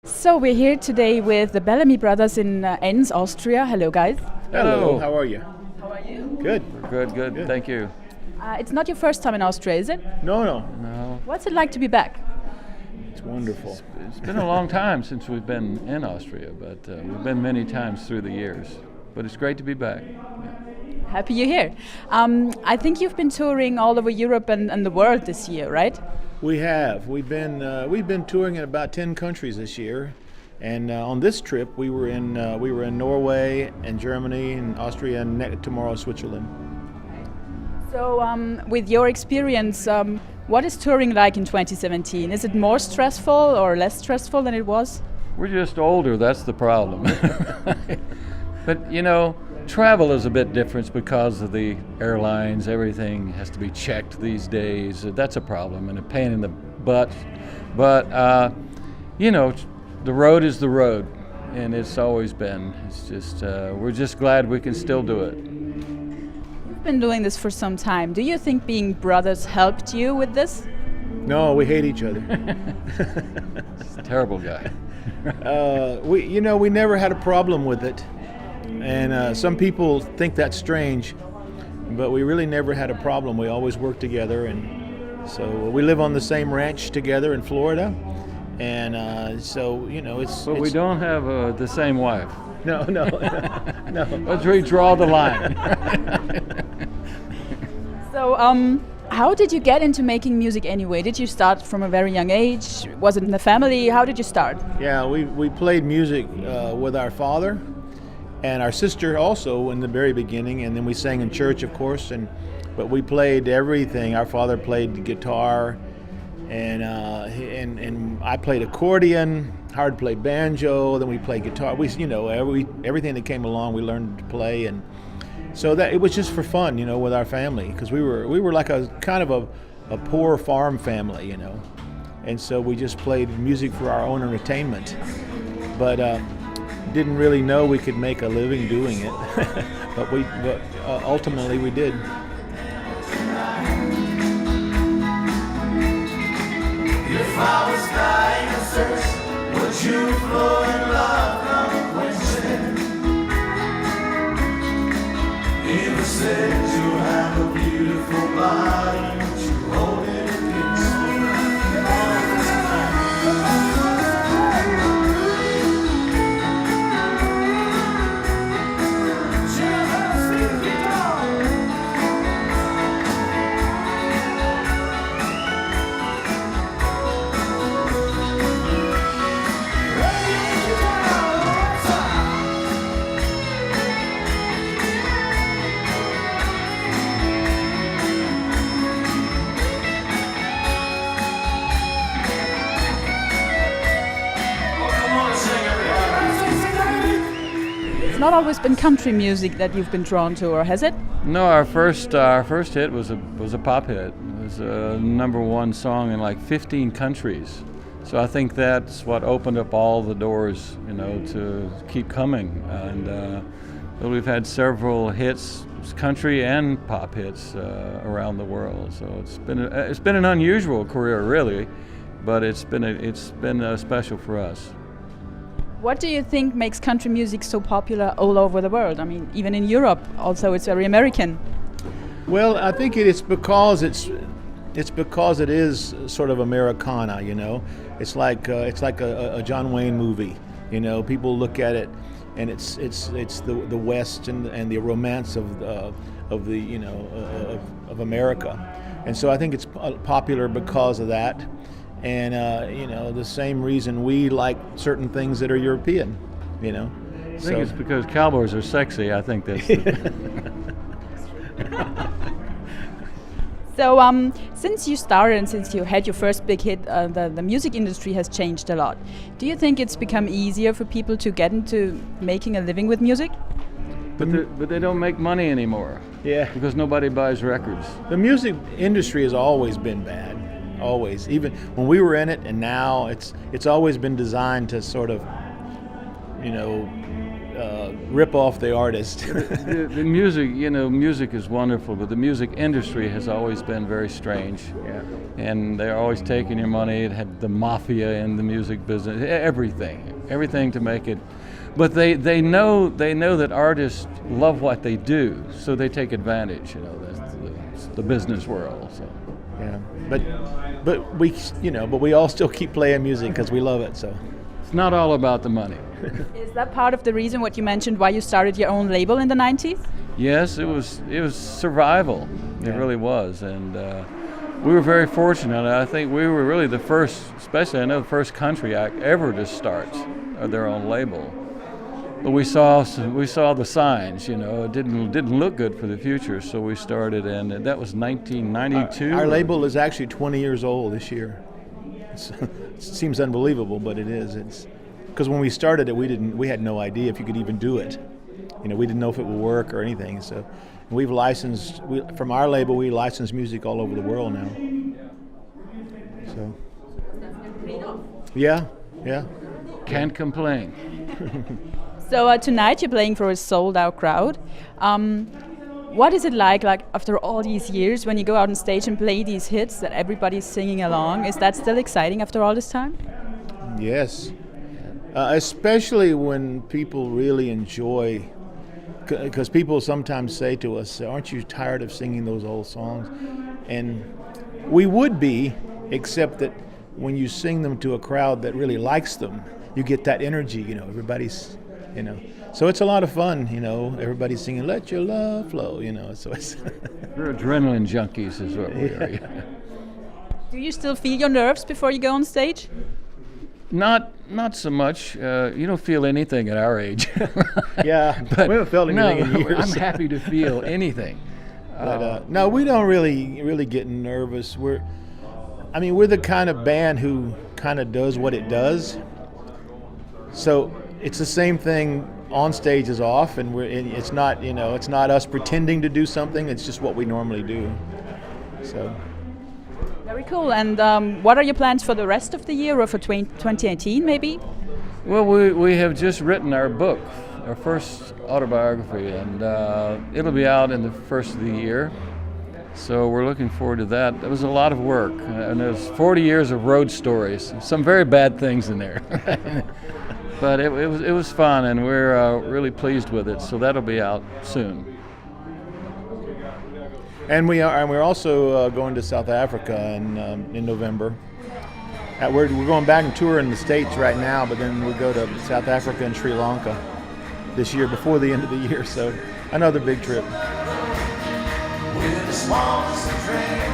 So we're here today with the Bellamy brothers in Enns, Austria. Hello, guys. Hello. How are you? How are you? Good. Good. Thank you. It's not your first time in Austria, is it? No. What's it like to be back? It's wonderful. It's been a long time since we've been in Austria, but we've been many times through the years. But it's great to be back. Happy you're here. I think you've been touring all over Europe and the world this year, right? We have. We've been touring in about 10 countries this year, and on this trip we were in Norway and Germany and Austria and tomorrow Switzerland. So with your experience, what is touring like in 2017? Is it more stressful or less stressful than it was? We're just older, that's the problem. But travel is a bit different because of the airlines. Everything has to be checked these days. That's a problem and a pain in the butt. But, the road is the road, and it's always been. It's just, we're just glad we can still do it. You've been doing this for some time. Do you think being brothers helped you with this? No, we hate each other. He's a terrible guy. We never had a problem with it. And some people think that's strange, but we really never had a problem. We always worked together, and so we live on the same ranch together in Florida, and it's. But we don't have the same wife. No. Let's redraw the line. So, how did you get into making music anyway? Did you start from a very young age? Was it in the family? How did you start? Yeah, we played music with our father. And our sister also in the very beginning, and then we sang in church, of course. But we played everything. Our father played the guitar, and I played accordion. Howard played banjo. Then we played guitar. Everything that came along, we learned to play, and so that it was just for fun, with our family, because we were like a kind of a poor farm family, and so we just played music for our own entertainment, but. Didn't really know we could make a living doing it, but ultimately we did. If I was dying to search, would you flow in love, come quenching? Even said you have a beautiful body, would you hold it against me? It's not always been country music that you've been drawn to, or has it? No, our first hit was a pop hit. It was a #1 song in like 15 countries. So I think that's what opened up all the doors, to keep coming. And we've had several hits, country and pop hits, around the world. So it's been an unusual career, really, but it's been special for us. What do you think makes country music so popular all over the world? I mean, even in Europe, also it's very American. Well, I think it's because it is sort of Americana, It's like a John Wayne movie, People look at it, and it's the West and the romance of America, and so I think it's popular because of that. And the same reason we like certain things that are European, I think it's because cowboys are sexy. I think that's. So since you started and since you had your first big hit, the music industry has changed a lot. Do you think it's become easier for people to get into making a living with music? But they don't make money anymore. Yeah. Because nobody buys records. The music industry has always been bad. Always, even when we were in it, and now it's always been designed to sort of, rip off the artist. The music, music is wonderful, but the music industry has always been very strange. Yeah. And they're always taking your money. It had the mafia in the music business, everything to make it. But they know that artists love what they do, so they take advantage. That's the business world. So. Yeah, but we all still keep playing music because we love it. So it's not all about the money. Is that part of the reason what you mentioned why you started your own label in the 90s? Yes, it was survival. It really was, and we were very fortunate. I think we were really the first, especially the first country act ever to start their own label. But we saw the signs. It didn't look good for the future, so we started, and that was 1992. Our label is actually 20 years old this year. It seems unbelievable, but it is. It's because when we started it, we had no idea if you could even do it. We didn't know if it would work or anything. So we've licensed from our label. We license music all over the world now. So yeah. Can't complain. So tonight you're playing for a sold-out crowd. What is it like after all these years when you go out on stage and play these hits that everybody's singing along? Is that still exciting after all this time? Yes, especially when people really enjoy, because people sometimes say to us, aren't you tired of singing those old songs? And we would be, except that when you sing them to a crowd that really likes them, you get that energy, everybody's, So it's a lot of fun, everybody's singing, let your love flow, so it's... We're adrenaline junkies is what we are. Yeah. Do you still feel your nerves before you go on stage? Not so much. You don't feel anything at our age. Yeah, but we haven't felt anything in years. I'm happy to feel anything. But no, we don't really get nervous. We're the kind of band who kind of does what it does. So it's the same thing on stage as off, and it's not it's not us pretending to do something. It's just what we normally do. So. Very cool. And what are your plans for the rest of the year or for 2018 maybe? Well, we have just written our book, our first autobiography, and it'll be out in the first of the year. So we're looking forward to that. It was a lot of work, and there's 40 years of road stories, some very bad things in there. But it was fun, and we're really pleased with it. So that'll be out soon. And we're also going to South Africa in November. We're going back and tour in the States right now, but then we go to South Africa and Sri Lanka this year before the end of the year. So another big trip. With the smallest of dreams.